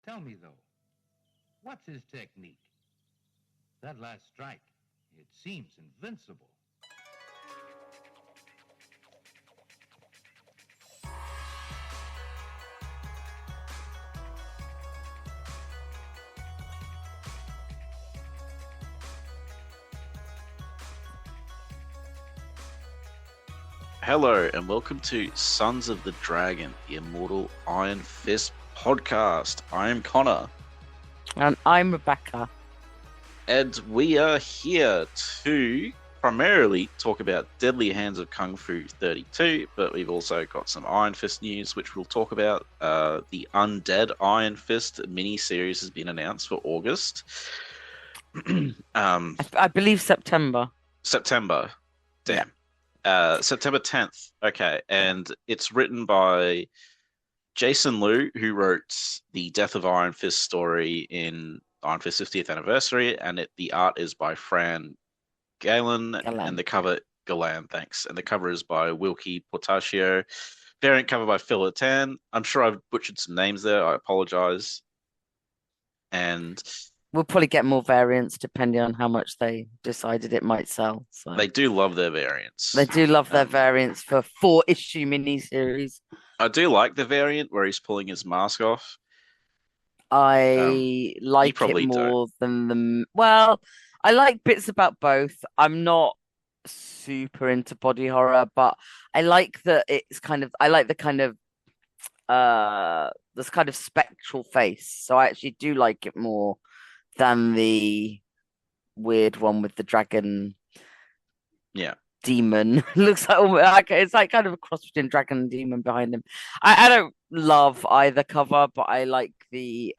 Tell me, though, what's his technique? That last strike, it seems invincible. Hello and welcome to Sons of the Dragon, the Immortal Iron Fist podcast. I am Connor. And I'm Rebecca. And we are here to primarily talk about Deadly Hands of Kung Fu 32, but we've also got some Iron Fist news, which we'll talk about. The Undead Iron Fist mini-series has been announced for August. I believe September. September. Damn. Yeah. September 10th. Okay. And it's written by Jason Liu, who wrote the Death of Iron Fist story in Iron Fist 50th anniversary. And the art is by Fran Galen. And the cover, Galan, thanks. And the cover is by Wilkie Portacio. Variant cover by Phil Latan. I'm sure I've butchered some names there. I apologize. And we'll probably get more variants depending on how much they decided it might sell. So they do love their variants. They do love their variants for 4-issue miniseries. I do like the variant where he's pulling his mask off. I like it more than the... Well, I like bits about both. I'm not super into body horror, but I like that it's kind of... I like the kind of... this kind of spectral face. So I actually do like it more than the weird one with the dragon. Yeah. Demon. Looks like it's like kind of a cross between dragon and demon behind him. I don't love either cover, but I like the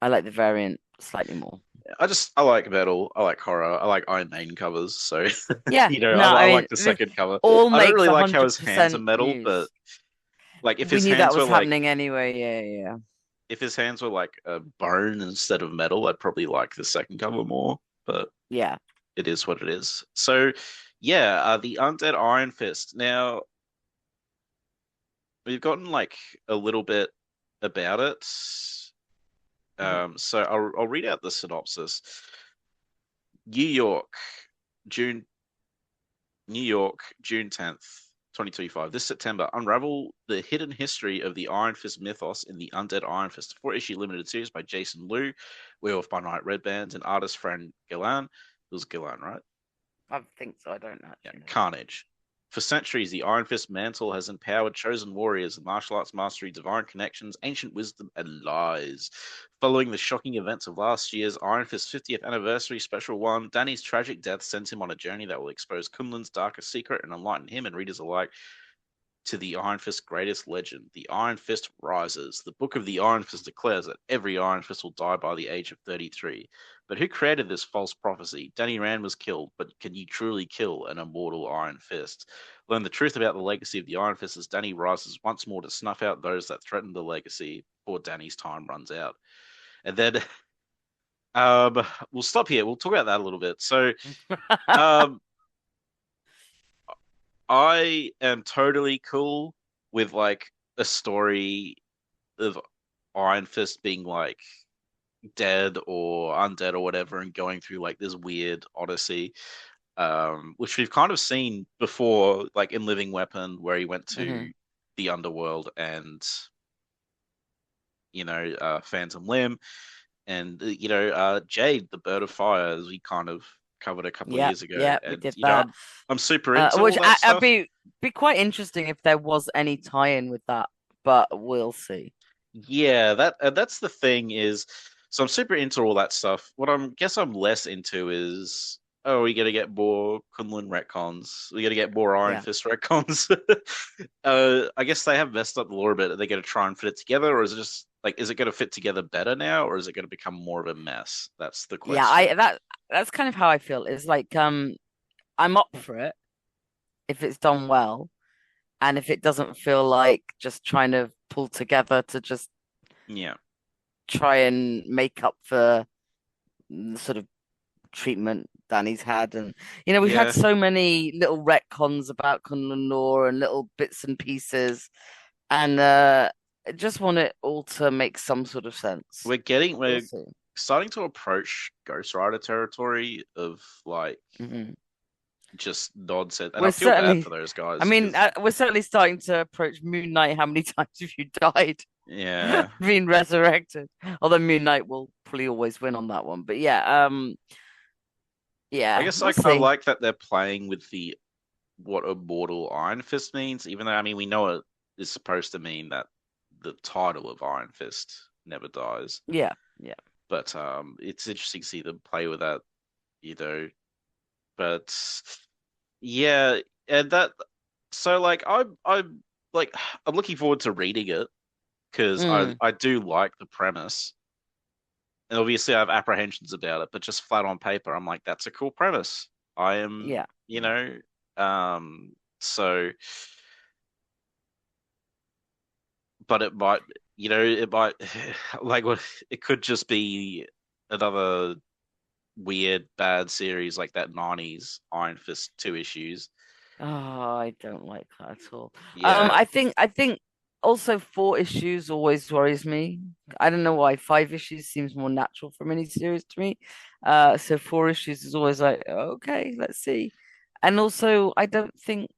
variant slightly more. I like metal, I like horror, I like Iron Maiden covers, so yeah, I like the second cover. I don't really like how his hands are metal, but like if his hands were happening anyway, yeah. If his hands were like a bone instead of metal, I'd probably like the second cover more. But yeah, it is what it is. So yeah, the Undead Iron Fist. Now we've gotten like a little bit about it. So I'll read out the synopsis. New York, June 10th. 2025. This September, unravel the hidden history of the Iron Fist mythos in the Undead Iron Fist, 4-issue limited series by Jason Liu, Werewolf by Night Red Band, and artist Fran Galan. It was Galan, right? I think so. I don't know. Yeah, Carnage. For centuries, the Iron Fist mantle has empowered chosen warriors, martial arts mastery, divine connections, ancient wisdom, and lies. Following the shocking events of last year's Iron Fist 50th anniversary special one, Danny's tragic death sends him on a journey that will expose Kunlun's darkest secret and enlighten him and readers alike to the Iron Fist's greatest legend. The Iron Fist rises. The Book of the Iron Fist declares that every Iron Fist will die by the age of 33. But who created this false prophecy? Danny Rand was killed, but can you truly kill an immortal Iron Fist? Learn the truth about the legacy of the Iron Fist as Danny rises once more to snuff out those that threaten the legacy before Danny's time runs out. And then we'll stop here. We'll talk about that a little bit. So I am totally cool with like a story of Iron Fist being like dead or undead or whatever and going through like this weird odyssey, which we've kind of seen before, like in Living Weapon, where he went to the underworld and Phantom Limb and Jade, the Bird of Fire, as we kind of covered a couple of years ago. Yeah, we did that. I'm super into all that stuff. It'd be quite interesting if there was any tie-in with that, but we'll see. Yeah, that's the thing is, so I'm super into all that stuff. What I'm less into is, we got to get more Kunlun retcons. We got to get more Iron Fist retcons. I guess they have messed up the lore a bit. Are they going to try and fit it together, or is it just like, is it going to fit together better now, or is it going to become more of a mess? That's the question. Yeah, that's kind of how I feel. It's like I'm up for it if it's done well, and if it doesn't feel like just trying to pull together to just try and make up for the sort of treatment Danny's had. And we've had so many little retcons about Kunlun lore and little bits and pieces, and I just want it all to make some sort of sense. We'll we're see. starting to approach Ghost Rider territory of like Mhm. just nonsense, and I We're feel bad for certainly, those I guys mean, because we're certainly starting to approach Moon Knight. How many times have you died? yeah, Being resurrected. Although Moon Knight will probably always win on that one. But I yeah, guess I we'll kind of see. like that they're playing with the what immortal Iron Fist means, even though I mean we know it is supposed to mean that the title of Iron Fist never dies. Yeah, yeah. But it's interesting to see them play with that, you know. But yeah, and that so like I'm like I'm looking forward to reading it because Mm, I do like the premise. And obviously I have apprehensions about it, but just flat on paper, I'm like, that's a cool premise. I am, yeah. you know, so but it might, it might like it could just be another weird bad series like that 90s Iron Fist 2 issues. Oh, I don't like that at all. Yeah. I think also 4 issues always worries me. I don't know why. 5 issues seems more natural for miniseries to me. So 4 issues is always like, okay, let's see. And also, I don't think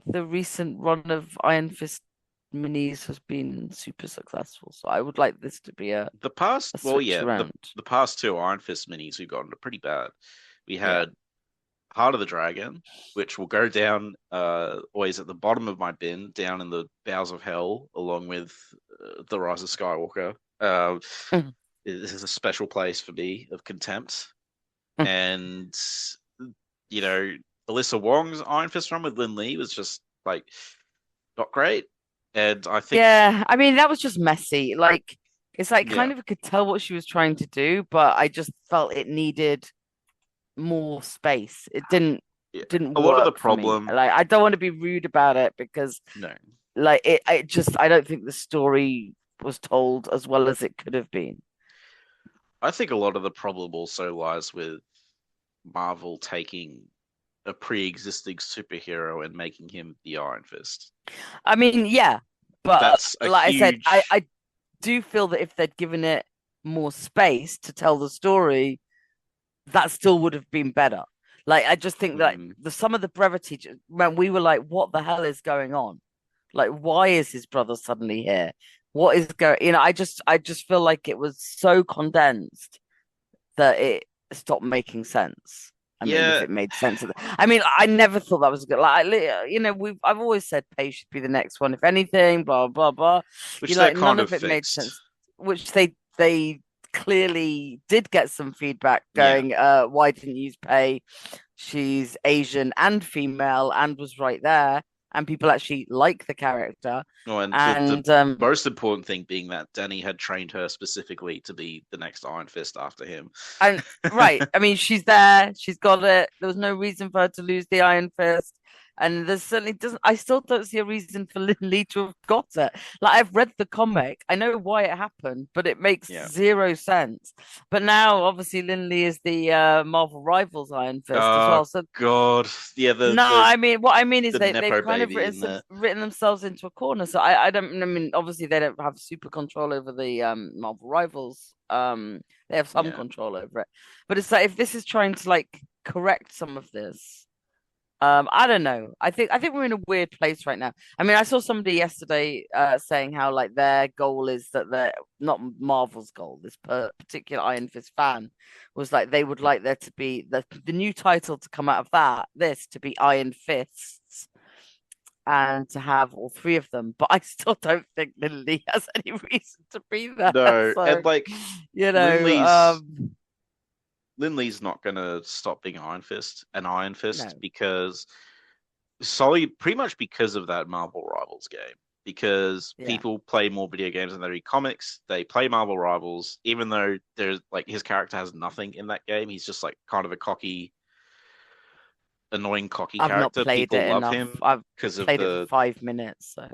the recent run of Iron Fist minis has been super successful. So I would like this to be The past, a well, switch yeah, around. the past 2 Iron Fist minis we've gotten are pretty bad. We Yeah. had Heart of the Dragon, which will go down always at the bottom of my bin, down in the bowels of hell, along with the Rise of Skywalker. This is a special place for me of contempt. And you know, Alyssa Wong's Iron Fist run with Lin Lee was just like not great. And I think, Yeah, I mean that was just messy. Like it's like yeah, kind of could tell what she was trying to do, but I just felt it needed more space. It didn't yeah, didn't a lot of the work for me. problem, Like I don't want to be rude about it because no, like it just I don't think the story was told as well as it could have been. I think a lot of the problem also lies with Marvel taking a pre-existing superhero and making him the Iron Fist. I mean, yeah, but That's a like I said, huge. I do feel that if they'd given it more space to tell the story, that still would have been better. Like I just think that Mm, the some of the brevity, when we were like, what the hell is going on? Like, why is his brother suddenly here? What is going? I just feel like it was so condensed that it stopped making sense. I mean, if yeah, it made sense, I mean, I never thought that was good. Like, I've always said Pay should be the next one, if anything. Blah blah blah. which they're Like, kind none of of it made fixed. sense, which they clearly did get some feedback Yeah. going. Why didn't you use Pay? She's Asian and female, and was right there, and people actually like the character. Oh, and the And most important thing being that Danny had trained her specifically to be the next Iron Fist after him. And right, I mean, she's there, she's got it. There was no reason for her to lose the Iron Fist. And there certainly doesn't, I still don't see a reason for Lin Lee to have got it. Like, I've read the comic, I know why it happened, but it makes Yeah. zero sense. But now, obviously, Lin Lee is the Marvel Rivals Iron Fist as Oh well. So, God. Yeah, no, I mean, what I mean is the they've Nepo kind of baby in there. written themselves into a corner. So I don't, I mean, obviously, they don't have super control over the Marvel Rivals. They have some Yeah. control over it. But it's like if this is trying to like correct some of this, I don't know. I think we're in a weird place right now. I mean, I saw somebody yesterday saying how like their goal is that they're not Marvel's goal. This particular Iron Fist fan was like they would like there to be the new title to come out of this to be Iron Fists and to have all three of them. But I still don't think Lily has any reason to be there. No, So, and like you know, Lindley's Lindley's not gonna stop being an Iron Fist no, because solely pretty much because of that Marvel Rivals game. Because yeah. people play more video games than they read comics, they play Marvel Rivals, even though there's like his character has nothing in that game. He's just like kind of a annoying cocky I've not character. played People it love enough. him I've because of played it for the 5 minutes, so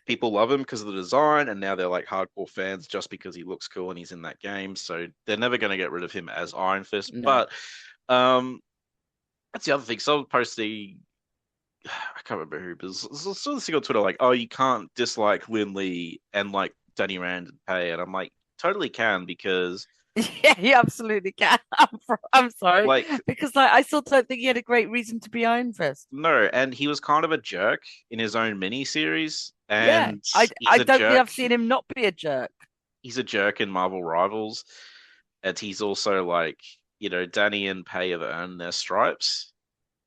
people love him because of the design, and now they're like hardcore fans just because he looks cool and he's in that game. So they're never going to get rid of him as Iron Fist. no. But um, that's the other thing. Someone posting I can't remember who, but saw this thing on Twitter like, oh, you can't dislike Lin Lee and like Danny Rand and Pay, and I'm like, totally can because Yeah, you absolutely can. I'm sorry like because like I still don't think he had a great reason to be Iron Fist. no, and he was kind of a jerk in his own mini series, Yeah, and I don't think I've seen him not be a jerk. He's a jerk in Marvel Rivals, and he's also like, Danny and Pay have earned their stripes.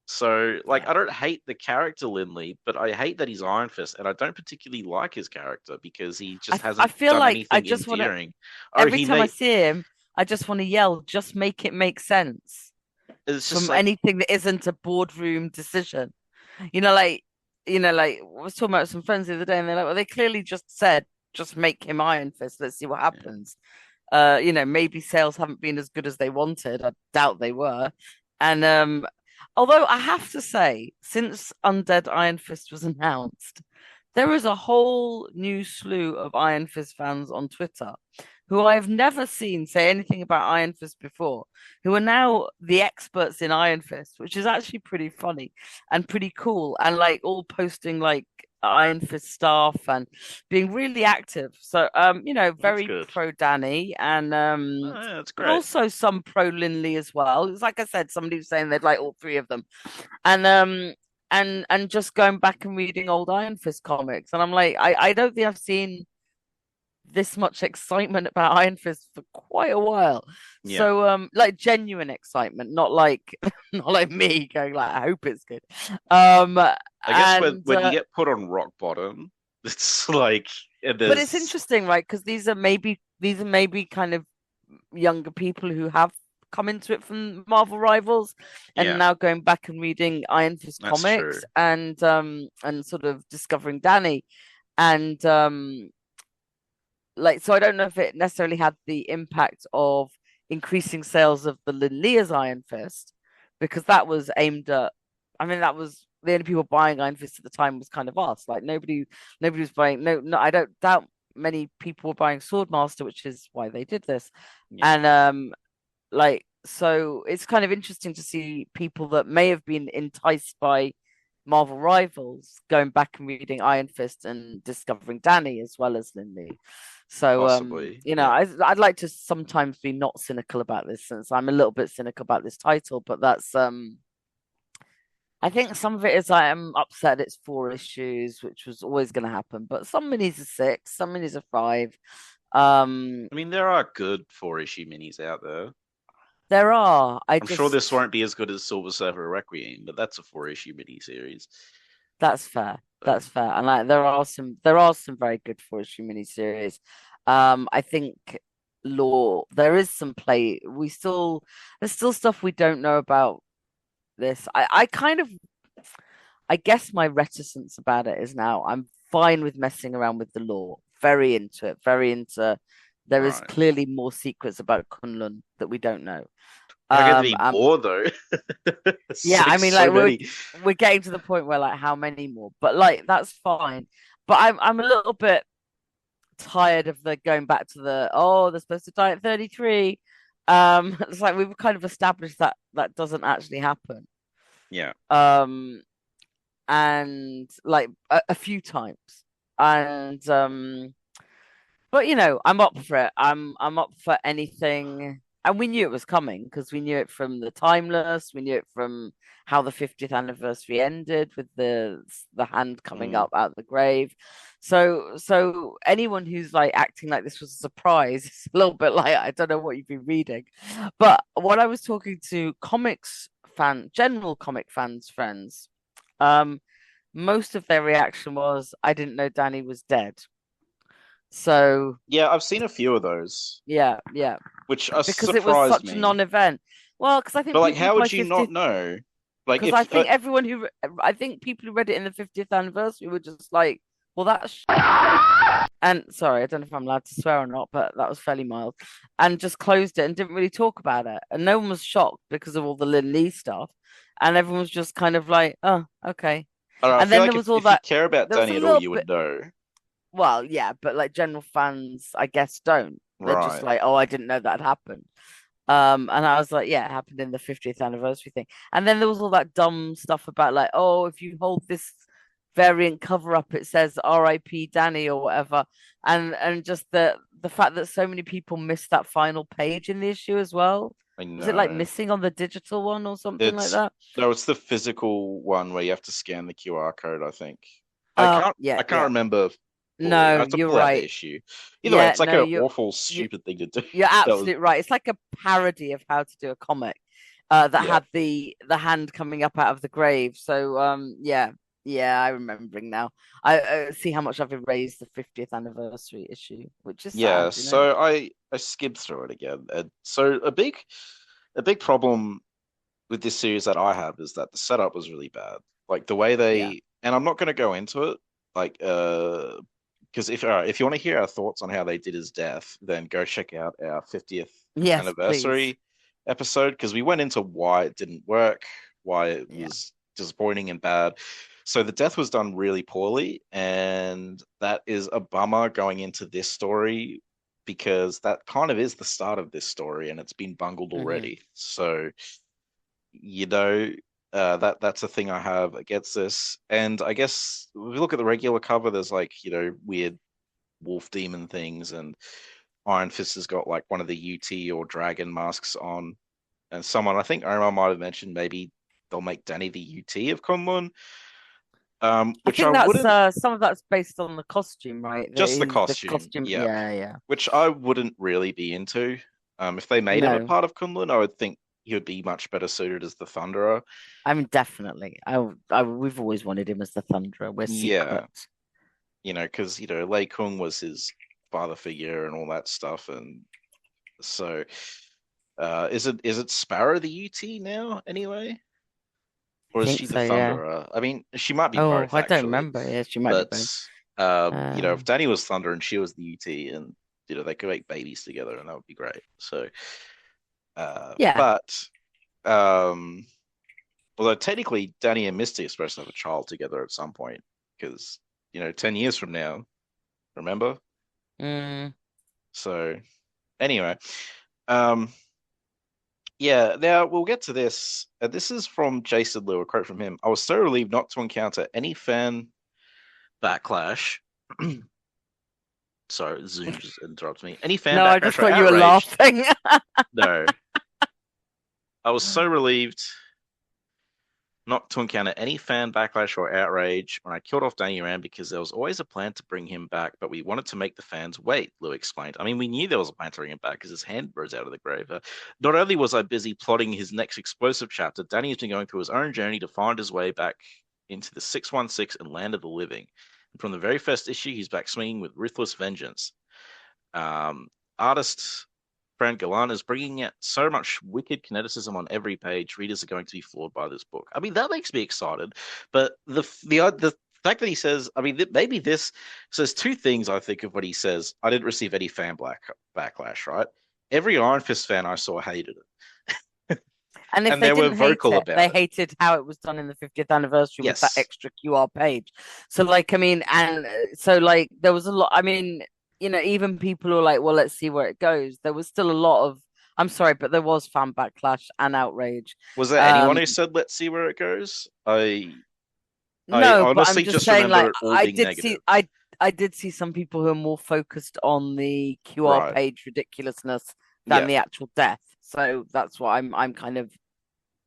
So, like, Yeah. I don't hate the character Lindley, but I hate that he's Iron Fist, and I don't particularly like his character because he just I hasn't feel done like I anything just want to endearing. Oh, every he time I made see him, I just want to yell, just make it make sense it's just from like, anything that isn't a boardroom decision. You know, like I was talking about some friends the other day, and they're like, well, they clearly just said, just make him Iron Fist. Let's see what yeah, happens. Maybe sales haven't been as good as they wanted. I doubt they were. And although I have to say, since Undead Iron Fist was announced, there is a whole new slew of Iron Fist fans on Twitter who I have never seen say anything about Iron Fist before, who are now the experts in Iron Fist, which is actually pretty funny and pretty cool, and like all posting like Iron Fist stuff and being really active. So that's very good. pro Danny and Oh, yeah, that's but great. also some pro Linley as well. It's like I said, somebody was saying they'd like all three of them. And just going back and reading old Iron Fist comics. And I'm like, I don't think I've seen this much excitement about Iron Fist for quite a while. Yeah, So like genuine excitement, not like not like me going like I hope it's good. Um I guess when and when you get put on rock bottom, it's like but it's there's interesting, right? Because these are maybe kind of younger people who have come into it from Marvel Rivals and yeah, now going back and reading Iron Fist that's true. comics and sort of discovering Danny and like so I don't know if it necessarily had the impact of increasing sales of the Linnea's Iron Fist because that was aimed at that was the only people buying Iron Fist at the time was kind of us. Like nobody was buying no I don't doubt many people were buying Swordmaster, which is why they did this. Yeah, And like so it's kind of interesting to see people that may have been enticed by Marvel Rivals going back and reading Iron Fist and discovering Danny as well as Lindy. So possibly. Yeah, I'd like to sometimes be not cynical about this since I'm a little bit cynical about this title, but that's I think some of it is I am upset it's 4 issues, which was always going to happen, but some minis are 6, some minis are 5. I mean there are good 4-issue minis out there. There are. I I'm sure this just won't be as good as Silver Surfer Requiem, but that's a 4-issue miniseries. That's fair. So, That's fair. And like there are some very good 4 issue miniseries. I think there is some play. There's still stuff we don't know about this. I guess my reticence about it is now I'm fine with messing around with the lore. Very into it. Very into there is right. clearly more secrets about Kunlun that we don't know. How can there be Um, more though? Yeah, I mean, So like we're many. we're getting to the point where like how many more, but like that's fine. But I'm a little bit tired of the going back to they're supposed to die at 33. It's like we've kind of established that that doesn't actually happen. Yeah. Um, and like a few times, and but I'm up for it. I'm up for anything. And we knew it was coming because we knew it from the Timeless. We knew it from how the 50th anniversary ended with the hand coming Mm. up out of the grave. So anyone who's like acting like this was a surprise, it's a little bit like I don't know what you've been reading. But when I was talking to general comic fans friends, um, most of their reaction was I didn't know Danny was dead. So Yeah, I've seen a few of those, yeah, yeah, which because it was surprised such a me. non-event. Well, because I But think like, people who how buy would you not 50th, know? Like, because I if think I think people who read it in the 50th anniversary were just like, well, and sorry, I don't know if I'm allowed to swear or not, but that was fairly mild, and just closed it and didn't really talk about it, and no one was shocked because of all the Lin Lee stuff, and everyone was just kind of like, oh, okay, I don't know, I and feel then like there was all if you that. care about There was a Danny at all, little you bit. would know. Well, yeah, but like general fans, I guess don't. They're just Right. like, oh, I didn't know that happened. And I was like, yeah, it happened in the 50th anniversary thing. And then there was all that dumb stuff about like, oh, if you hold this variant cover up, it says R.I.P. Danny or whatever. And just the fact that so many people missed that final page in the issue as well. I Was it like know. missing on the digital one or something like It's that? no, it's the physical one where you have to scan the QR code, I think. Oh, I yeah, can't yeah. remember fully. I No, have to you're pull out the right. issue. Either way, Yeah, it's like no, an awful, you stupid thing to do. you're That was absolutely right. It's like a parody of how to do a comic that yeah. had the hand coming up out of the grave. So yeah, yeah, I'm remembering now. I see how much I've erased the 50th anniversary issue, which is Yeah, sad, you know. so I skimmed through it again. And so a big problem with this series that I have is that the setup was really bad. Like the way Yeah. and I'm not going to go into it, like because if you want to hear our thoughts on how they did his death, then go check out our 50th Yes, please. anniversary episode because we went into why it didn't work, why it Yeah. was disappointing and bad. So the death was done really poorly, and that is a bummer going into this story because that kind of is the start of this story and it's been bungled Hmm. already. So you know, that's a thing I have against this. And I guess if we look at the regular cover, there's like, weird wolf demon things, and Iron Fist has got like one of the UT or dragon masks on. And I think Omar might have mentioned maybe they'll make Danny the UT of Kunlun, I which I think that's wouldn't, some of that's based on the costume, right? just the The costume, costume, yeah, yeah, yeah. which I wouldn't really be into. If they made him a No, part of Kunlun, I would think he would be much better suited as the Thunderer. I mean definitely. We've always wanted him as the Thunderer. We're Yeah, secret. because Lei Kung was his father figure and all that stuff, and so is it Sparrow the UT now anyway, I or is think she the so, yeah. Thunderer? I mean, she might be Oh, both I don't actually, remember. Yeah, she might be but both. Uh, if Danny was Thunder and she was the UT, and they could make babies together, and that would be great. So, yeah. but um, although technically Danny and Misty are supposed to have a child together at some point, because 10 years from now, remember? Mm. So anyway, um, yeah. Now we'll get to this. This is from Jason Liu, a quote from him. I was so relieved not to encounter any fan backlash. Sorry, Zoom just interrupts me. Any fan No, I just backlash or thought you were outrage? laughing. No. I was so relieved not to encounter any fan backlash or outrage when I killed off Danny Rand because there was always a plan to bring him back, but we wanted to make the fans wait, Lou explained. I mean, we knew there was a plan to bring him back because his hand rose out of the grave. Not only was I busy plotting his next explosive chapter, Danny has been going through his own journey to find his way back into the 616 and land of the living. And from the very first issue, he's back swinging with ruthless vengeance. Artist Fran Galan is bringing out so much wicked kineticism on every page. Readers are going to be floored by this book. I mean, that makes me excited. But the fact that he says, I mean, maybe this says two things. I think of what he says. I didn't receive any fan backlash, right? Every Iron Fist fan I saw hated it, And if and they they were didn't hate vocal it, they about it. hated how it was done in the 50th anniversary with that Yes, extra QR page. So, like, I mean, and so, like, there was a lot. I mean, even people who are like, well, let's see where it goes. There was still a lot of, I'm sorry, but there was fan backlash and outrage. was there anyone Um, who said, "Let's see where it goes"? I no, but I'm honestly just just saying, remember like, it all being negative. I did see some people who are more focused on the QR Right. page ridiculousness than Yeah. the actual death. So that's what I'm kind of,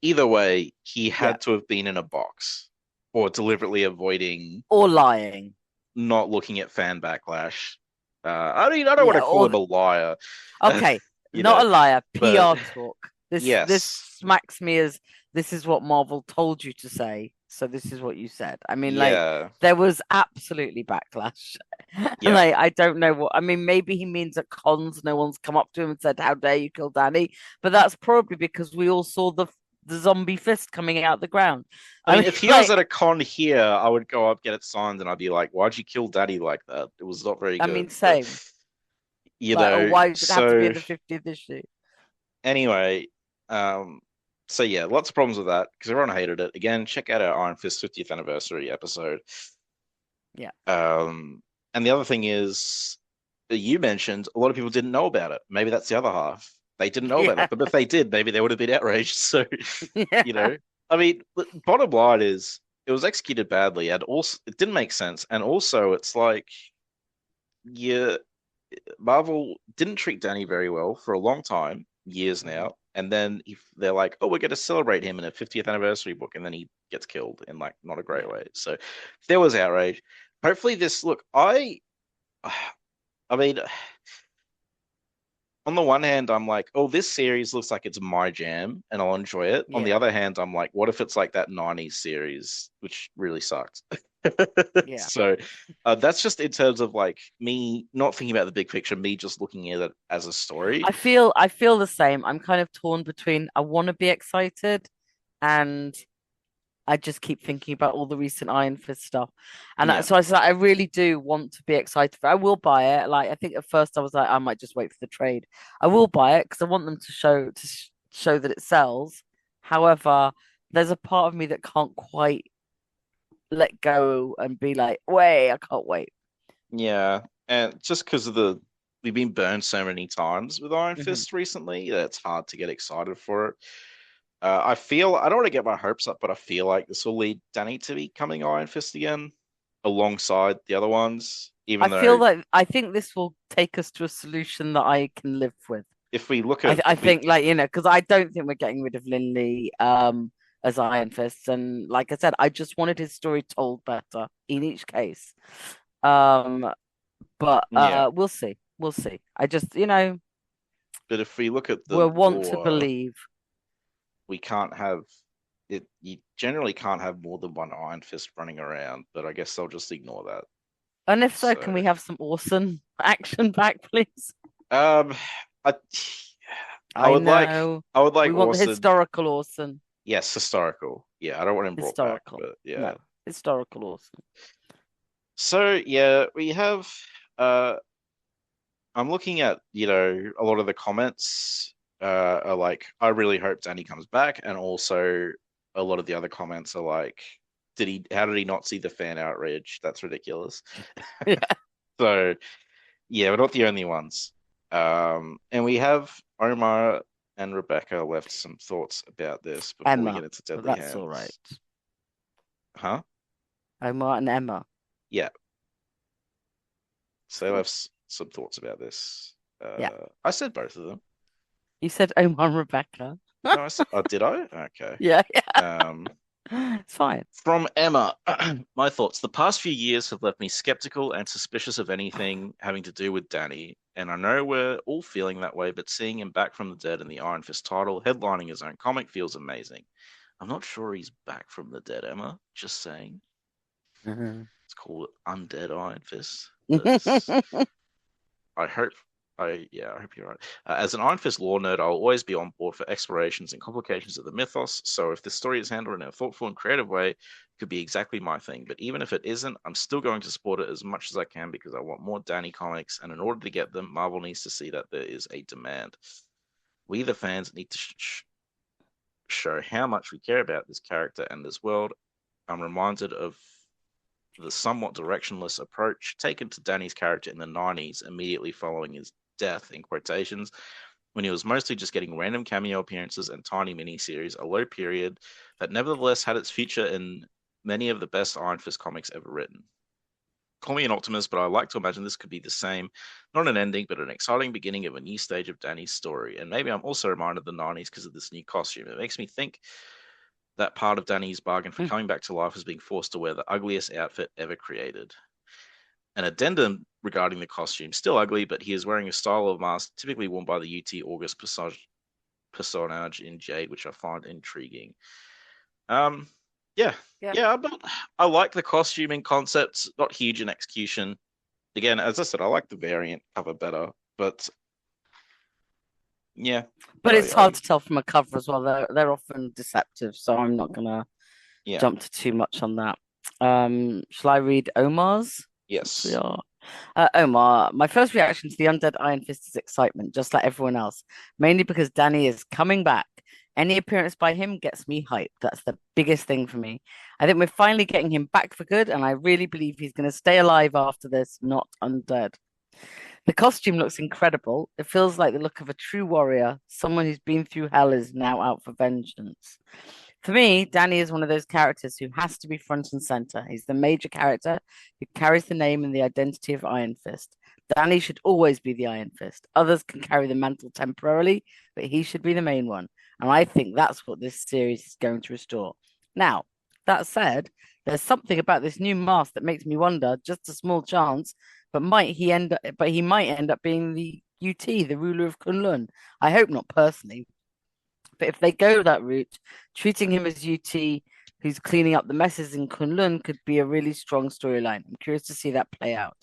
Either way, he yeah, had to have been in a box or deliberately avoiding or lying. not looking at fan backlash. I mean, I don't want Yeah, to call or him a liar, okay, you not know, a liar. but PR talk. This yes, smacks me as this is what Marvel told you to say. So this is what you said. I mean, like yeah, there was absolutely backlash, and yeah. I don't know what. I mean, maybe he means at cons, no one's come up to him and said, "How dare you kill Danny?" But that's probably because we all saw the zombie fist coming out the ground. I I mean, mean, if he was like, at a con here, I would go up, get it signed, and I'd be like, "Why'd you kill Daddy like that? It was not very I good." mean, But same. Like, oh, why does it have to be so in the 50th issue? anyway, um, so yeah, lots of problems with that because everyone hated it. Again, check out our Iron Fist 50th anniversary episode. Yeah. And the other thing is, you mentioned a lot of people didn't know about it. Maybe that's the other half. they didn't know about Yeah. that. But if they did, maybe they would have been outraged. So, you Yeah. know, I mean, the bottom line is it was executed badly, and also it didn't make sense. And also, it's like, yeah, Marvel didn't treat Danny very well for a long time, years Mhm. now. And then if they're like, "Oh, we're going to celebrate him in a 50th anniversary book," and then he gets killed in like not a great Yeah. way. So there was outrage. Hopefully, this look, I mean, on the one hand, I'm like, "Oh, this series looks like it's my jam, and I'll enjoy it." On the Yeah. other hand, I'm like, "What if it's like that '90s series, which really sucked?" Yeah. So that's just in terms of like me not thinking about the big picture, me just looking at it as a story. I feel the same. I'm kind of torn between I want to be excited and I just keep thinking about all the recent Iron Fist stuff. And Yeah, so I said I really do want to be excited for it. I will buy it. Like I think at first I was like I might just wait for the trade. I will buy it because I want them to show that it sells. However, there's a part of me that can't quite let go and be like, wait, I can't wait. yeah, and just because of the we've been burned so many times with Iron Hmm. Fist recently that it's hard to get excited for it. I don't want to get my hopes up, but I feel like this will lead Danny to becoming Iron Fist again, alongside the other ones. I Even feel though like I think this will take us to a solution that I can live with. if we look I at th I if we think like because I don't think we're getting rid of Linley as Iron Fist, and like I said, I just wanted his story told better in each case. Um, but yeah, we'll see, we'll see. I just but if we look at the we'll want to lore, believe, we can't have it. You generally can't have more than one Iron Fist running around, but I guess they'll just ignore that. and if so, can So, we have some awesome action back, please? um, I, I I would like, know I would we like want the Orson. historical Orson, Yes, historical. Yeah, I don't want him brought back, historical. but No, yeah. historical Orson. So yeah, we have. Uh, I'm looking at a lot of the comments. Are like, I really hope Danny comes back, and also a lot of the other comments are like, did he? How did he not see the fan outrage? That's ridiculous. Yeah, So yeah, we're not the only ones. And we have Omar and Rebecca left some thoughts about this before we Emma, get into but Deadly that's all right. Hands. Huh? Omar and Emma. Yeah. So they Cool. have some thoughts about this. Yeah. I said both of them. You said Omar and Rebecca. No, oh, did I? Okay. Yeah, yeah. Um, It's fine. from Emma, my thoughts. The past few years have left me skeptical and suspicious of anything having to do with Danny. And I know we're all feeling that way, but seeing him back from the dead in the Iron Fist title, headlining his own comic, feels amazing. I'm not sure he's back from the dead, Emma. Just saying. Mhm. It's called Undead Iron Fist. But I hope I hope you're right. As an Iron Fist lore nerd, I'll always be on board for explorations and complications of the mythos. So if the story is handled in a thoughtful and creative way, it could be exactly my thing. But even if it isn't, I'm still going to support it as much as I can because I want more Danny comics, and in order to get them, Marvel needs to see that there is a demand. We, the fans, need to show how much we care about this character and this world. I'm reminded of the somewhat directionless approach taken to Danny's character in the 90s immediately following his death, in quotations, when he was mostly just getting random cameo appearances and tiny miniseries, a low period that nevertheless had its future in many of the best Iron Fist comics ever written. Call me an optimist, but I like to imagine this could be the same, not an ending, but an exciting beginning of a new stage of Danny's story. And maybe I'm also reminded of the 90s because of this new costume. It makes me think that part of Danny's bargain for coming back to life is being forced to wear the ugliest outfit ever created. An addendum regarding the costume, still ugly, but he is wearing a style of mask typically worn by the UT August personage in Jade, which I find intriguing. Um, yeah, Yeah. yeah, but I like the costuming concepts, not huge in execution. Again, as I said, I like the variant cover better, but yeah, But it's I hard to tell from a cover as well. They're often deceptive, so I'm not gonna yeah, jump to too much on that. Shall I read Omar's? Since we yes, are Omar, my first reaction to the Undead Iron Fist is excitement, just like everyone else, mainly because Danny is coming back. Any appearance by him gets me hyped. That's the biggest thing for me. I think we're finally getting him back for good, and I really believe he's going to stay alive after this, not undead. The costume looks incredible. It feels like the look of a true warrior. Someone who's been through hell is now out for vengeance. For me, Danny is one of those characters who has to be front and center. He's the major character who carries the name and the identity of Iron Fist. Danny should always be the Iron Fist. Others can carry the mantle temporarily, but he should be the main one. And I think that's what this series is going to restore. Now, that said, there's something about this new mask that makes me wonder, just a small chance, but he might end up being the UT, the ruler of Kunlun. I hope not personally, but if they go that route, treating him as UT, who's cleaning up the messes in Kunlun, could be a really strong storyline. I'm curious to see that play out.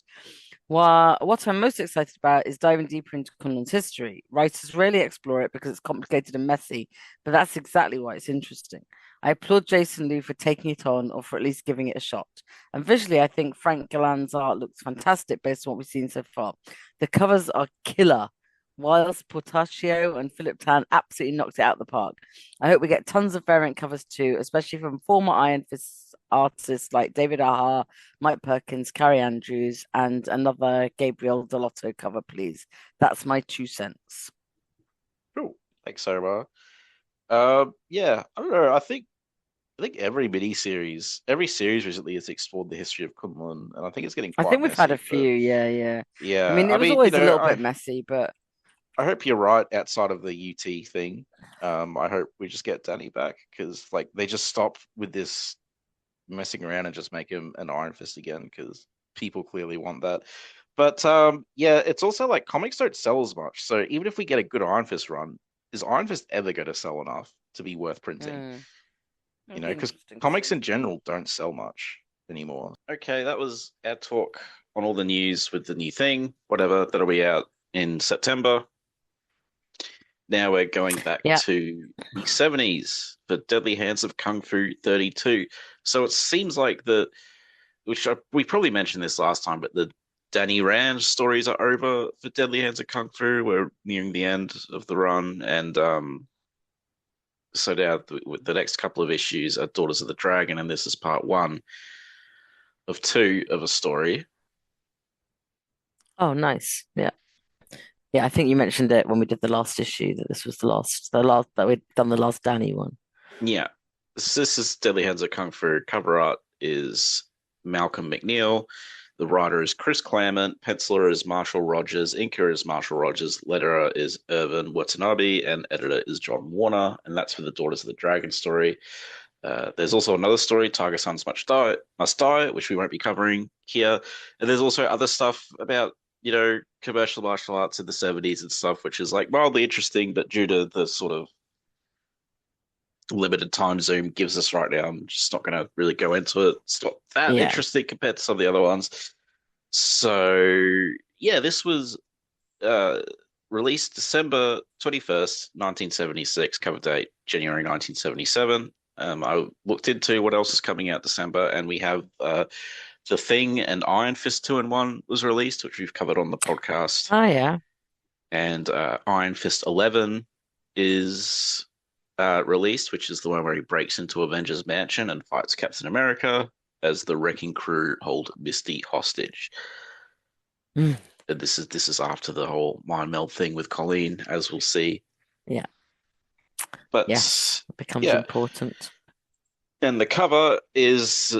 What I'm most excited about is diving deeper into Kunlun's history. Writers rarely explore it because it's complicated and messy, but that's exactly why it's interesting. I applaud Jason Liu for taking it on, or for at least giving it a shot. And visually, I think Frank Gallan's art looks fantastic based on what we've seen so far. The covers are killer, whilst Portaccio and Philip Tan absolutely knocked it out of the park. I hope we get tons of variant covers too, especially from former Iron Fist artists like David Aha, Mike Perkins, Carrie Andrews, and another Gabriel Dell'Otto cover, please. That's my 2 cents. Cool. Thanks, Omar. Yeah, I don't know. I think every every series recently has explored the history of Kunlun, and I think it's getting I quite think we've had a messy, few, yeah. yeah, I mean, it was always a little bit messy, but I hope you're right outside of the UT thing. I hope we just get Danny back because like they just stop with this messing around and just make him an Iron Fist again because people clearly want that. But yeah, it's also like comics don't sell as much. So even if we get a good Iron Fist run, is Iron Fist ever going to sell enough to be worth printing? You know, because comics in general don't sell much anymore. Okay, that was our talk on all the news with the new thing, whatever, that'll be out in September. Now we're going back to the 70s for Deadly Hands of Kung Fu 32. So it seems like we probably mentioned this last time, but the Danny Rand stories are over for Deadly Hands of Kung Fu. We're nearing the end of the run, and so now the next couple of issues are Daughters of the Dragon, and this is part 1 of 2 of a story. Oh, nice. Yeah. Yeah, I think you mentioned it when we did the last issue that this was the last that we'd done the last Danny one. Yeah. This is Deadly Hands of Kung Fu. Cover art is Malcolm McNeil. The writer is Chris Claremont. Penciler is Marshall Rogers. Inker is Marshall Rogers. Letterer is Irvin Watanabe. And editor is John Warner. And that's for the Daughters of the Dragon story. There's also another story, Tiger Sons Must Die, which we won't be covering here. And there's also other stuff about commercial martial arts in the 70s and stuff, which is like mildly interesting, but due to the sort of limited time Zoom gives us right now, I'm just not going to really go into it. It's not that interesting compared to some of the other ones. So, yeah, this was released December 21st, 1976, cover date January 1977. I looked into what else is coming out December, and we have The Thing and Iron Fist 2-in-1 was released, which we've covered on the podcast. Oh, yeah. And Iron Fist 11 is released, which is the one where he breaks into Avengers Mansion and fights Captain America as the Wrecking Crew hold Misty hostage. And this is after the whole mind meld thing with Colleen, as we'll see. Yeah. But yes, it becomes important. And the cover is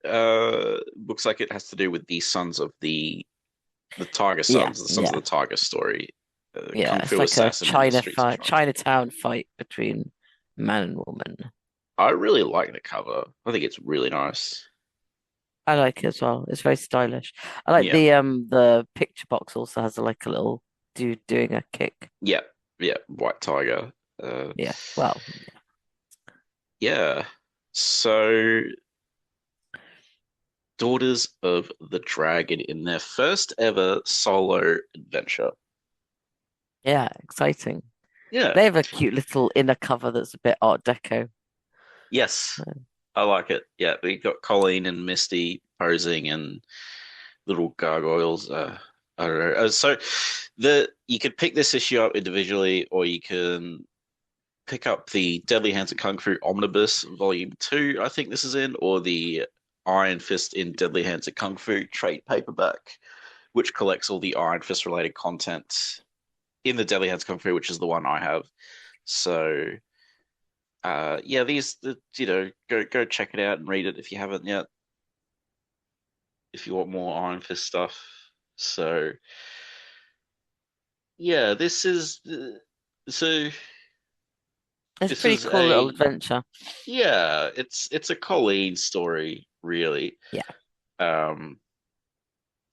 looks like it has to do with the sons of the Tiger Sons, the Sons of the Tiger story. It's like a Chinatown fight between man and woman. I really like the cover. I think it's really nice. I like it as well. It's very stylish. I like the picture box also has like a little dude doing a kick. Yeah, white tiger. Yeah. So Daughters of the Dragon in their first ever solo adventure. Yeah, exciting. Yeah. They have a cute little inner cover that's a bit Art Deco. Yes. I like it. Yeah, we've got Colleen and Misty posing and little gargoyles. I don't know. So you could pick this issue up individually, or you can pick up the Deadly Hands of Kung Fu Omnibus Volume 2, I think this is in, or the Iron Fist in Deadly Hands of Kung Fu trade paperback, which collects all the Iron Fist related content in the Deadly Hands Kung Fu, which is the one I have. So, yeah, go check it out and read it if you haven't yet. If you want more Iron Fist stuff. So, yeah, so It's a this pretty is cool little a adventure. yeah, it's a Colleen story, really. Yeah. Um,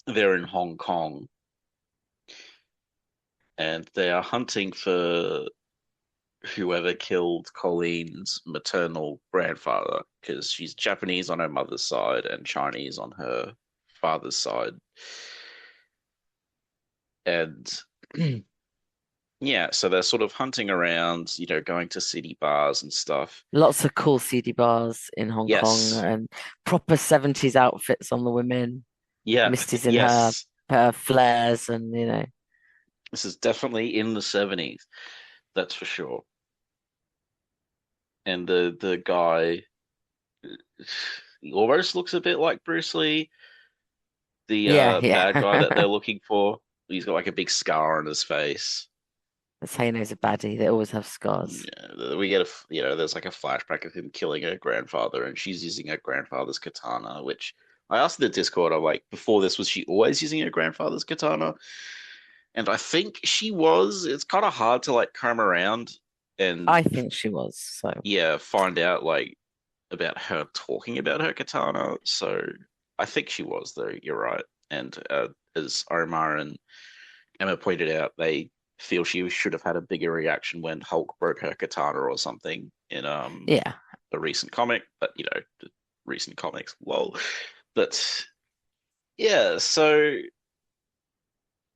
they're in Hong Kong and they are hunting for whoever killed Colleen's maternal grandfather because she's Japanese on her mother's side and Chinese on her father's side. And yeah, so they're sort of hunting around, going to city bars and stuff. Lots of cool CD bars in Hong Kong Yes. and proper 70s outfits on the women. Yeah. Misty's in Yes. her flares and This is definitely in the 70s. That's for sure. And the guy he almost looks a bit like Bruce Lee, the yeah, bad guy that they're yeah. looking for. He's got like a big scar on his face. That's how you know he's a baddie. They always have scars. Yeah, we get there's like a flashback of him killing her grandfather, and she's using her grandfather's katana. Which I asked in the Discord, I'm like, before this, was she always using her grandfather's katana? And I think she was. It's kind of hard to like come around and I think she was. So yeah, find out like about her talking about her katana. So I think she was though. You're right. And as Omar and Emma pointed out, they feel she should have had a bigger reaction when Hulk broke her katana or something in yeah, a recent comic. But recent comics, lol. But yeah, so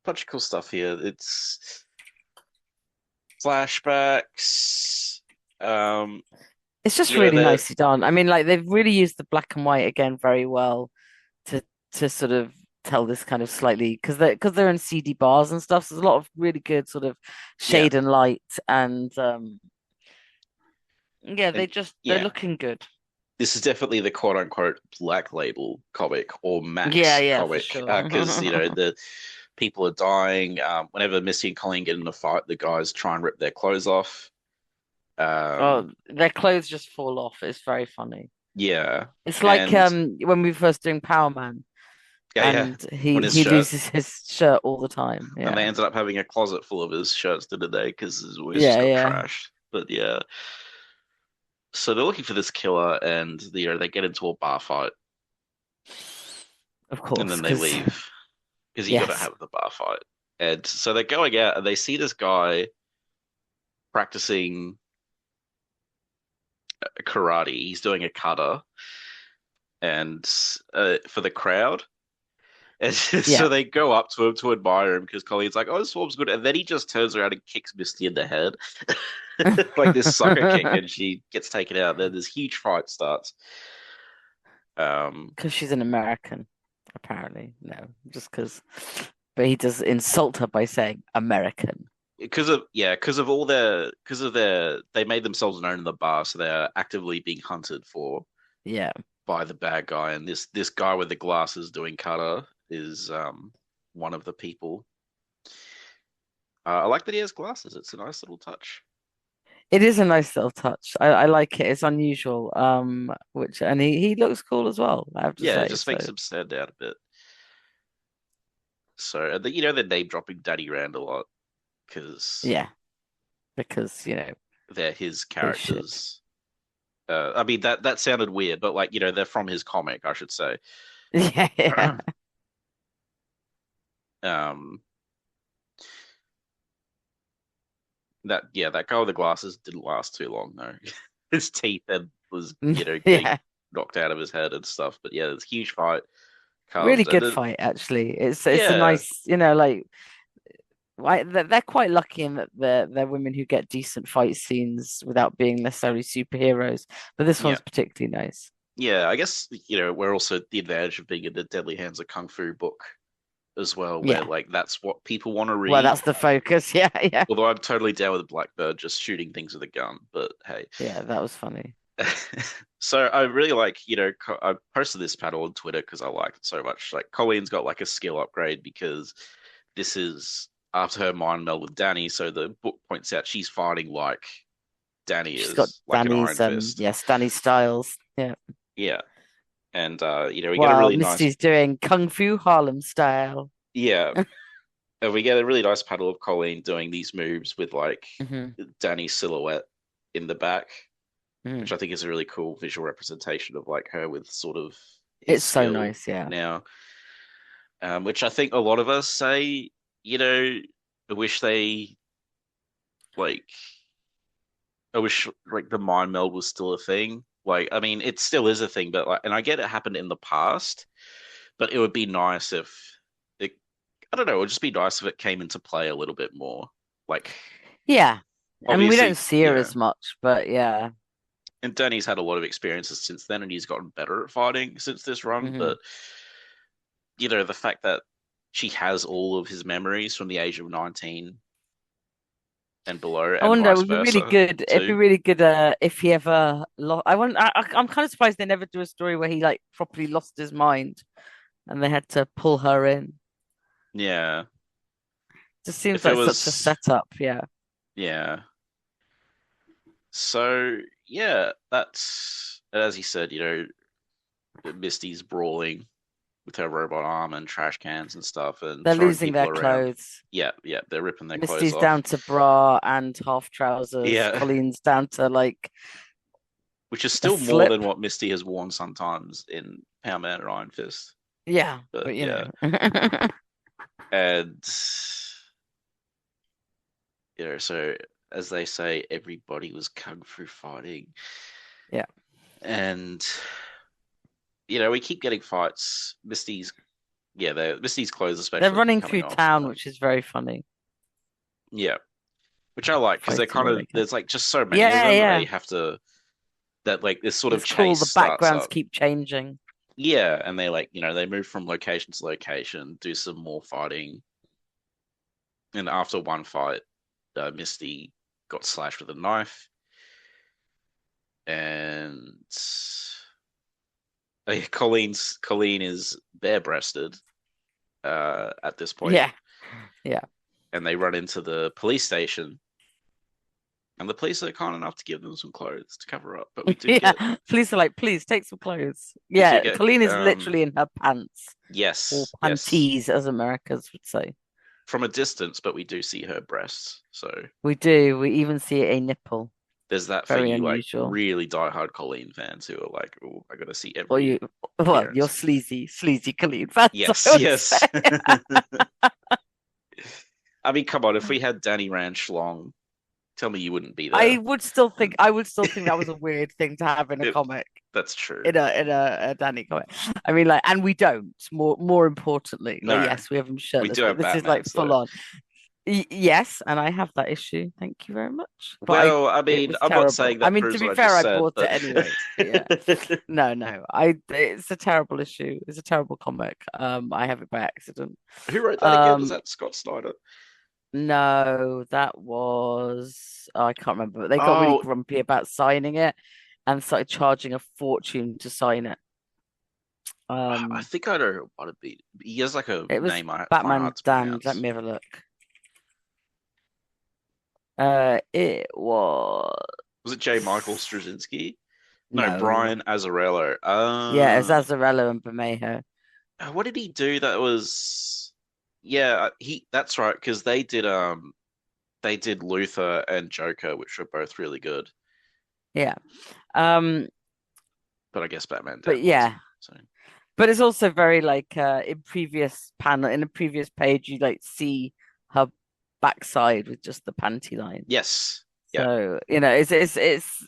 bunch of cool stuff here. It's flashbacks. it's just Yeah, really they're nicely done. I mean, like they've really used the black and white again very well to sort of tell this kind of slightly because they're in CD bars and stuff. So there's a lot of really good sort of yeah, shade and light and yeah, and they're yeah. looking good. This is definitely the quote unquote black label comic or Yeah, Max yeah, for comic sure. because the people are dying. Whenever Misty and Colleen get in a fight, the guys try and rip their clothes off. Oh, their clothes just fall off. It's very funny. Yeah, It's like and when we first doing Power Man yeah, and on he his he shirt, loses his shirt all the time. and they Yeah. ended up having a closet full of his shirts, didn't they? Because his always just Yeah, got yeah. trashed. But yeah, so they're looking for this killer, and they get into a bar fight, Of and course, then they because leave because you got to yes. have the bar fight. And so they're going out, and they see this guy practicing karate. He's doing a kata, and for the crowd. And Yeah. so they go up to him to admire him because Colleen's like, "Oh, this form's good," and then he just turns around and kicks Misty in the head, like this sucker kick, and she gets taken out. Then this huge fight starts. Um, Because she's an American, apparently. No, just because. But he does insult her by saying American. because of their they made themselves known in the bar, so they're actively being hunted for Yeah. by the bad guy, and this guy with the glasses doing kata is one of the people. I like that he has glasses. It's a nice little touch. It is a nice little touch. I like it. It's unusual. Which and he looks cool as well, I have to Yeah, it say. just So makes him stand out a bit. So, they're name dropping Daddy Rand a lot because yeah, because they're his they should. characters. I mean that sounded weird, but like they're from his comic, I should say. Yeah, yeah. um, that guy with the glasses didn't last too long though. His teeth was getting Yeah. knocked out of his head and stuff. But yeah, this huge fight Really comes, and good then fight, actually. It's a yeah, nice, like they're quite lucky in that they're women who get decent fight scenes without being necessarily superheroes. But this yeah. one's particularly nice. Yeah, I guess we're also at the advantage of being in the Deadly Hands of Kung Fu book as well, where Yeah. like that's what people want to Well, read. that's the focus. Yeah, yeah. Although I'm totally down with Blackbird just shooting things with a gun, but hey, Yeah, that was funny. So I really like, I posted this panel on Twitter because I liked it so much. Like Colleen's got like a skill upgrade because this is after her mind meld with Danny. So the book points out she's fighting like Danny She's got is, like an Iron Fist. yes, Danny's styles. Yeah. Yeah. And we get a Well, really nice, Misty's doing Kung Fu Harlem style. yeah. And we get a really nice panel of Colleen doing these moves with like Hmm. Danny's silhouette in the back, Mm. which I think is a really cool visual representation of like her with sort of his It's so skill nice, yeah. now. Which I think a lot of us say, I wish they like, I wish like the mind meld was still a thing. Like, I mean, it still is a thing, but like, and I get it happened in the past, but it would be nice if it, I don't know, it would just be nice if it came into play a little bit more. Like, Yeah. I mean, we don't obviously, see her yeah. as much, but yeah. And Danny's had a lot of experiences since then, and he's gotten better at fighting since this run. Hmm. But the fact that she has all of his memories from the age of 19 and below, I and wonder, it vice would be really versa good. It'd be too. really good if he ever lost. I'm kind of surprised they never do a story where he like properly lost his mind and they had to pull her in. Yeah, Just seems if it like such a was, setup. Yeah. yeah. So yeah, that's as he said. Misty's brawling with her robot arm and trash cans and stuff, and They're throwing losing people their around. clothes. Yeah, yeah, they're ripping their clothes Misty's off. down to bra and half trousers. Yeah, Colleen's down to like which is a still more than slip. what Misty has worn sometimes in Power Man and Iron Fist. Yeah, But but you yeah, know. and so as they say, everybody was kung fu fighting, Yeah. and we keep getting fights. Misty's clothes They're especially keep running coming through off. town, which is very funny. Yeah, which I like because they're Fighting kind when of they can. there's like just so many of Yeah, them that yeah. they have to that like this sort of It's cool. chase The starts backgrounds up. keep changing. Yeah, and they they move from location to location, do some more fighting, and after one fight, Misty got slashed with a knife, and Colleen is bare-breasted at this point, Yeah, yeah. and they run into the police station, and the police are kind enough to give them some clothes to cover up. But we do get Yeah. Police are like, please take some clothes. we do Yeah, get Colleen is literally in her pants or yes panties, as Americans would say. from a distance, but we do see her breasts, so. We do. We even see a nipple. There's that for Very you, like unusual. really diehard Colleen fans who are like, "Oh, I gotta see Well, every you're appearance." sleazy Colleen fans, Yes, I would yes. say. I mean, come on, if we had Danny Rand Schlong, tell me you wouldn't be I there. would still think that was a weird thing to have in a comic, That's true. in a Danny comic. I mean, like, and we don't. More importantly, like, No, yes, we have him shirtless, do but have this is like Batman's, full though. on. Yes, and I have that issue. Thank you very much. But Well, I it mean, was I'm terrible. not saying that I mean, proves to be what I fair, just I said, bought but it anyway. Yeah. No. It's a terrible issue. It's a terrible comic. I have it by accident. Who wrote that again? Was Um, that Scott Snyder? no, that was I can't remember. But they got really Oh, grumpy about signing it and started charging a fortune to sign it. I think I know what it'd be. He has like a It was name I find Batman hard to Damned. Let pronounce. me have a look. It was Was it J. Michael Straczynski? No, no. Brian Azzarello. Yeah, it was Azzarello and Bermejo. What did he do that was? Yeah, that's right, because they did Luther and Joker, which were both really good. Yeah. Um, But I guess Batman but Damned yeah. wasn't. So But it's also very like in a previous page you like see her backside with just the panty line. yes. Yeah. So,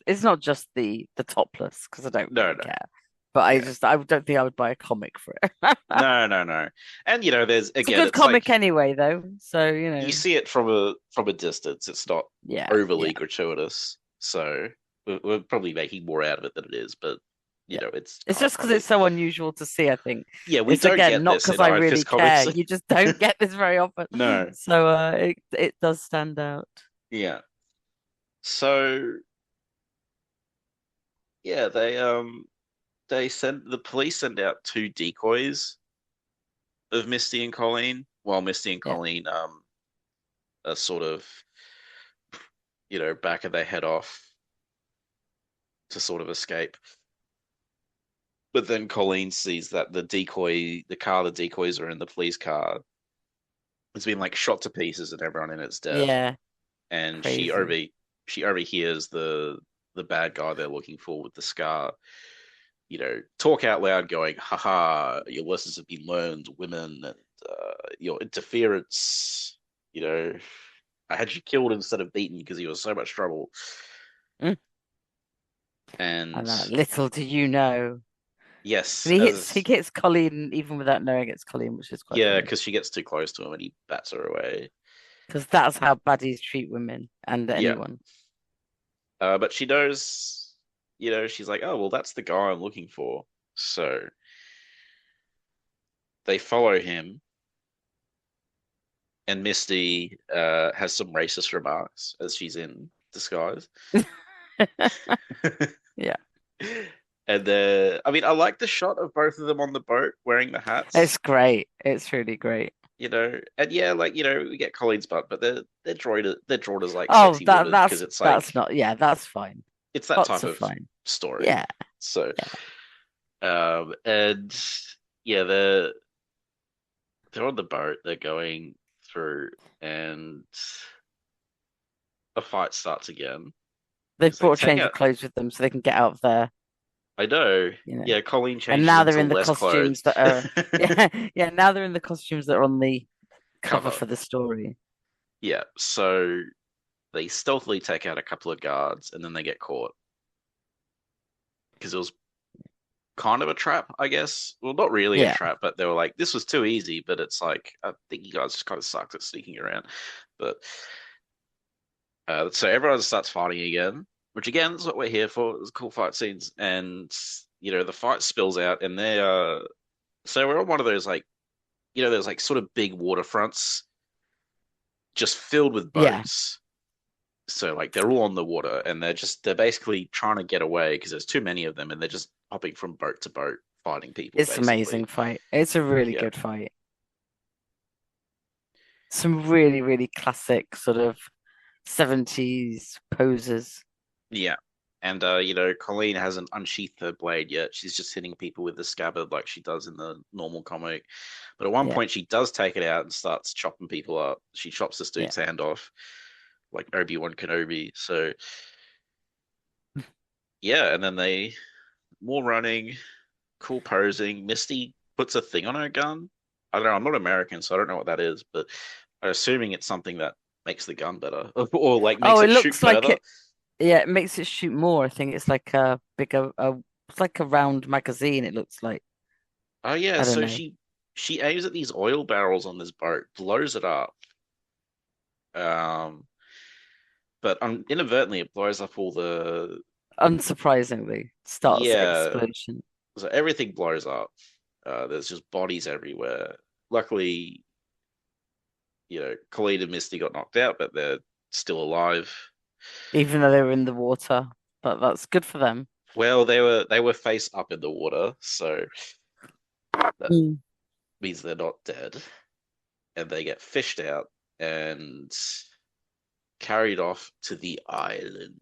it's not just the topless because I don't really No. care. But I don't think I would buy a comic for it. No. And there's It's a again, good it's comic like anyway, though. So, you see it from a distance. It's not yeah, overly gratuitous. So we're probably making more out of it than it is, but it's It's kind of just because funny. it's so unusual to see, I think. Yeah, we It's don't again get not this in because I Iron really Fist comics. care. You just don't get this very often. No. So it does stand out. Yeah. So yeah, they send the police send out two decoys of Misty and Colleen, while Misty and Yeah. Colleen are sort of back of their head off to sort of escape. But then Colleen sees that the car the decoys are in, the police car, has been like shot to pieces and everyone in it's dead. Yeah. And Crazy. she overhears the bad guy they're looking for with the scar, talk out loud, going, "Haha, your lessons have been learned, women, and your interference. You know, I had you killed instead of beaten because you were so much trouble." Mm. And And little do you know. yes, And he as hits Colleen even without knowing it's Colleen, which is quite yeah, funny. because she gets too close to him and he bats her away. Because that's how baddies treat women and Yeah, anyone. but she knows, she's like, "Oh, well, that's the guy I'm looking for." So they follow him, and Misty has some racist remarks as she's in disguise. Yeah. And I mean, I like the shot of both of them on the boat wearing the hats, It's great. It's really great. and yeah, like we get Colleen's butt, but they're drawn as like Oh, sexy women because it's that's like not, yeah, that's fine. it's that Bots type are of fine. story. Yeah. So, Yeah. and yeah, they're on the boat, they're going through, and a fight starts again They've because they brought a take change of out. clothes with them so they can get out of there, I know. you know. Yeah, Colleen And changes now they're into in the less clothes. costumes that are, yeah, yeah, now they're in the costumes that are on the cover Cover. for the story. Yeah, so they stealthily take out a couple of guards and then they get caught because it was kind of a trap, I guess. Well, not really a Yeah. trap, but they were like, this was too easy, but it's like, I think you guys just kind of sucked at sneaking around. But so everyone starts fighting again, which again is what we're here for. It's cool fight scenes. And, the fight spills out and so we're on one of those like, there's like sort of big waterfronts just filled with Yeah. boats. So like they're all on the water and they're basically trying to get away because there's too many of them and they're just hopping from boat to boat fighting people It's basically. amazing fight. It's a really Yeah. good fight. Some really, really classic sort of 70s poses. Yeah. And Colleen hasn't unsheathed her blade yet. She's just hitting people with the scabbard like she does in the normal comic. But at one Yeah. point she does take it out and starts chopping people up. She chops this Yeah. dude's hand off like Obi-Wan Kenobi. So yeah, and then they more running, cool posing. Misty puts a thing on her gun. I don't know. I'm not American, so I don't know what that is, but I'm assuming it's something that makes the gun better or like Oh, makes it it shoot looks like further. it. Yeah, it makes it shoot more. I think it's like a bigger, it's like a round magazine. It looks like. Oh yeah, I don't so know. she aims at these oil barrels on this boat, blows it up, um, but inadvertently it blows up all the Unsurprisingly, starts yeah, explosion. so everything blows up. There's just bodies everywhere. Luckily, Khalid and Misty got knocked out, but they're still alive. Even though they were in the water, but that's good for them. Well, they were face up in the water, so that Mm. means they're not dead. And they get fished out and carried off to the island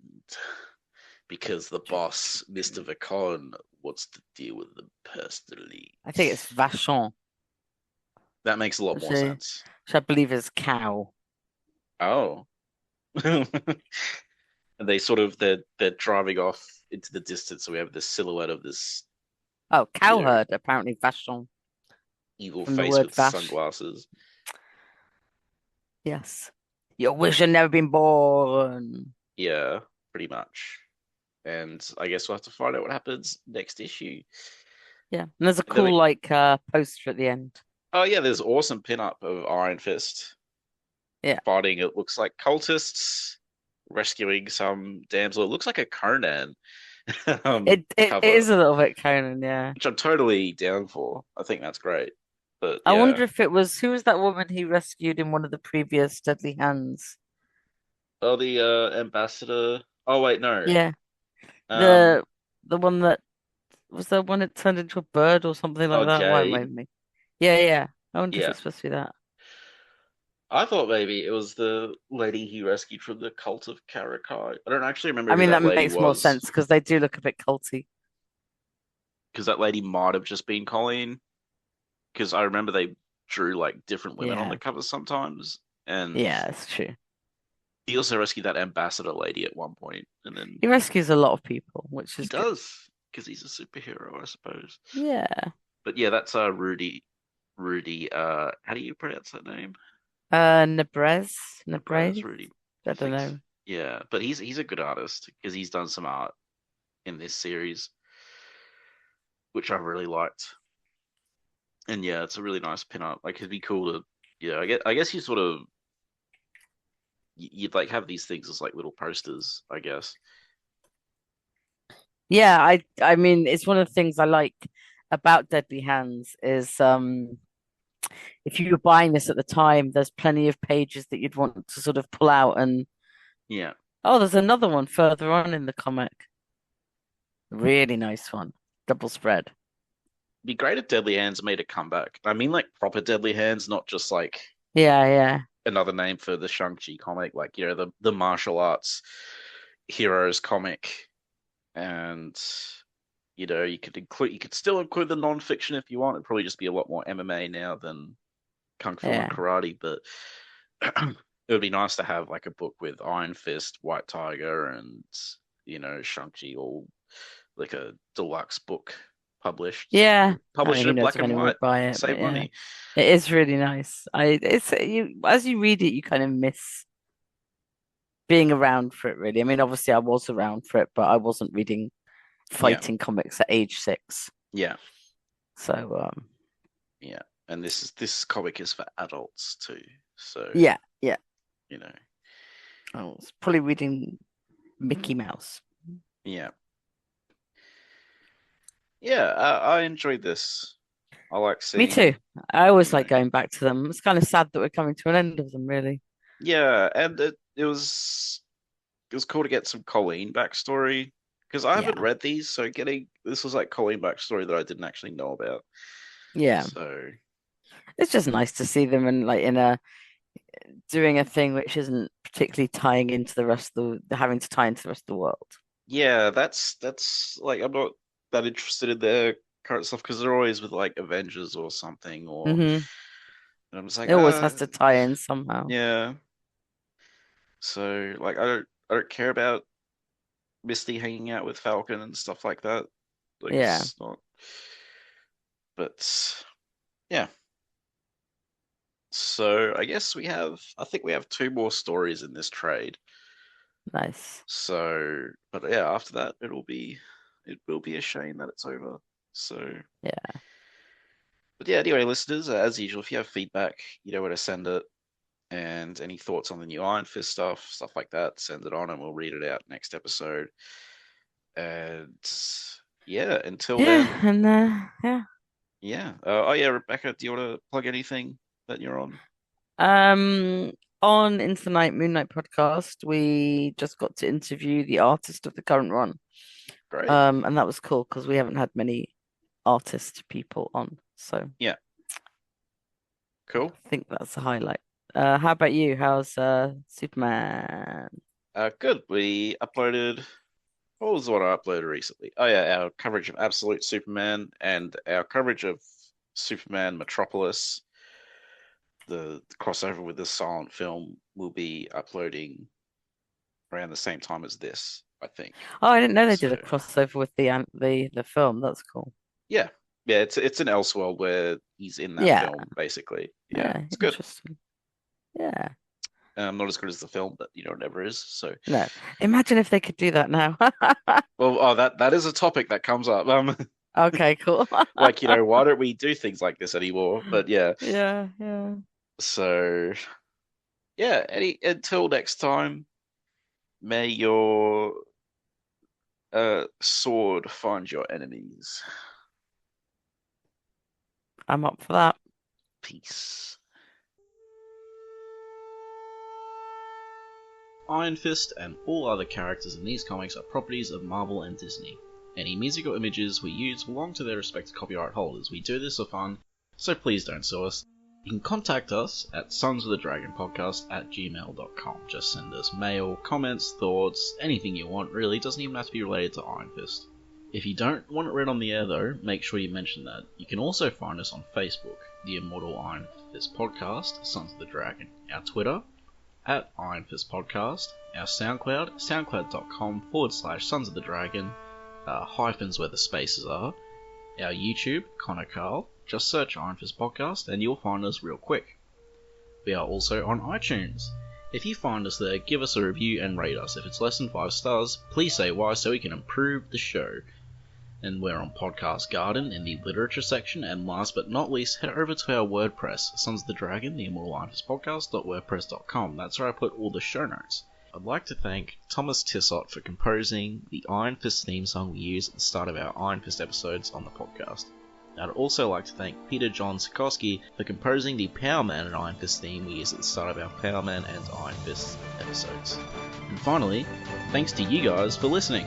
because the boss, Mr. Vacon, wants to deal with them personally. I think it's Vachon, That makes a lot which more sense. I believe is cow. Oh. And they sort of they're driving off into the distance, so we have the silhouette of this, Oh, you know, cowherd, apparently Vachon, evil from the face word with vache. sunglasses. Yes. Your wish had never been born. Yeah, pretty much. And I guess we'll have to find out what happens next issue. Yeah. And there's a And then cool like poster at the end. oh yeah, there's awesome pinup of Iron Fist Yeah. fighting. It looks like cultists rescuing some damsel. It looks like a Conan It cover, is a little bit Conan, yeah. which I'm totally down for. I think that's great. But I yeah, wonder if it was who was that woman he rescued in one of the previous Deadly Hands? oh the ambassador. Oh wait, no. Yeah. Um, The The one that was the one that turned into a bird or something like Oh, that. Why am I Jade. me? Yeah, yeah. I wonder if Yeah. it's supposed to be that. I thought maybe it was the lady he rescued from the cult of Karakai. I don't actually remember I who mean, that that lady makes more was, sense because they do look a bit culty. because that lady might have just been Colleen. Because I remember they drew like different women on the Yeah, covers sometimes, and yeah, it's true. he also rescued that ambassador lady at one point, and then He rescues a lot of people, which he is good. does because he's a superhero, I suppose. Yeah. But yeah, that's Rudy. Rudy. How do you pronounce that name? Nebrez, Nebrez Nebrez. Rudy. I I don't think. know. Yeah, but he's a good artist because he's done some art in this series, which I really liked. And yeah, it's a really nice pinup. Like it'd be cool to, yeah. I guess you sort of you'd like have these things as like little posters, I guess. Yeah, I mean, it's one of the things I like about Deadly Hands is if you were buying this at the time, there's plenty of pages that you'd want to sort of pull out and Yeah. oh, there's another one further on in the comic. Really nice one. Double spread. Be great if Deadly Hands made a comeback. I mean, like proper Deadly Hands, not just like Yeah, yeah. another name for the Shang-Chi comic, like the martial arts heroes comic, and you could still include the non-fiction if you want. It'd probably just be a lot more MMA now than kung fu and Yeah. karate, but it would be nice to have like a book with Iron Fist, White Tiger, and Shang-Chi, all like a deluxe book published. Yeah. I mean, Publish it who in knows black if and anyone white. would buy it, but Save yeah. money. It is really nice. It's you as you read it, you kind of miss being around for it, really. I mean, obviously I was around for it, but I wasn't reading Yeah, fighting comics at age 6. yeah, So, yeah. And this comic is for adults too. So, yeah, yeah. you know, I was probably reading Mickey Mouse. yeah. Yeah, I enjoyed this. I like Me too. seeing, I you always like know, going back to them. It's kind of sad that we're coming to an end of them, really. yeah, and it was cool to get some Colleen backstory because I haven't Yeah, read these, so getting this was like Colleen backstory that I didn't actually know about. yeah. So It's just nice to see them and like in a doing a thing which isn't particularly tying into the rest of the having to tie into the rest of the world. yeah, that's like I'm not that interested in their current stuff because they're always with like Avengers or something, or Hmm. and I'm just like It always has to tie in somehow. yeah. So like I don't care about Misty hanging out with Falcon and stuff like that. Like Yeah, it's not, but yeah. So I think we have two more stories in this trade. nice. So, but yeah, after that, it will be a shame that it's over. So, Yeah, but yeah, anyway, listeners, as usual, if you have feedback, you know where to send it, and any thoughts on the new Iron Fist stuff like that, send it on, and we'll read it out next episode. And yeah, until yeah, then, and yeah. yeah. Oh yeah, Rebecca, do you want to plug anything that you're on? Um, on Into the Night Moon Knight podcast, we just got to interview the artist of the current run. Great. And that was cool because we haven't had many artist people on, so Yeah, cool. I think that's a highlight. How about you? How's Superman? Good. We uploaded. What was the one I uploaded recently? Oh yeah, our coverage of Absolute Superman and our coverage of Superman Metropolis, the crossover with the silent film, will be uploading around the same time as this, I think. Oh, I didn't know they did a So crossover with the film. That's cool. yeah, yeah, it's an Elseworld where he's in that Yeah, film, basically. Yeah, yeah, it's good. interesting. Yeah. Not as good as the film, but it never is. So No, imagine if they could do that now. well, that is a topic that comes up. Okay, cool. Like why don't we do things like this anymore? But yeah, Yeah, yeah. so yeah. Until next time, may your sword find your enemies. I'm up for that. Peace. Iron Fist and all other characters in these comics are properties of Marvel and Disney. Any music or images we use belong to their respective copyright holders. We do this for fun, so please don't sue us. You can contact us at sonsofthedragonpodcast@gmail.com. Just send us mail, comments, thoughts, anything you want really. It doesn't even have to be related to Iron Fist. If you don't want it read on the air though, make sure you mention that. You can also find us on Facebook, the Immortal Iron Fist Podcast, Sons of the Dragon. Our Twitter, @Iron Fist Podcast. Our SoundCloud, soundcloud.com/Sons of the Dragon, hyphens where the spaces are. Our YouTube, Connor Carl. Just search Iron Fist Podcast and you'll find us real quick. We are also on iTunes. If you find us there, give us a review and rate us. If it's less than 5 stars, please say why so we can improve the show. And we're on Podcast Garden in the literature section. And last but not least, head over to our WordPress, Sons of the Dragon, the Immortal Iron Fist Podcast.wordpress.com. That's where I put all the show notes. I'd like to thank Thomas Tissot for composing the Iron Fist theme song we use at the start of our Iron Fist episodes on the podcast. I'd also like to thank Peter John Sikorsky for composing the Power Man and Iron Fist theme we use at the start of our Power Man and Iron Fist episodes. And finally, thanks to you guys for listening.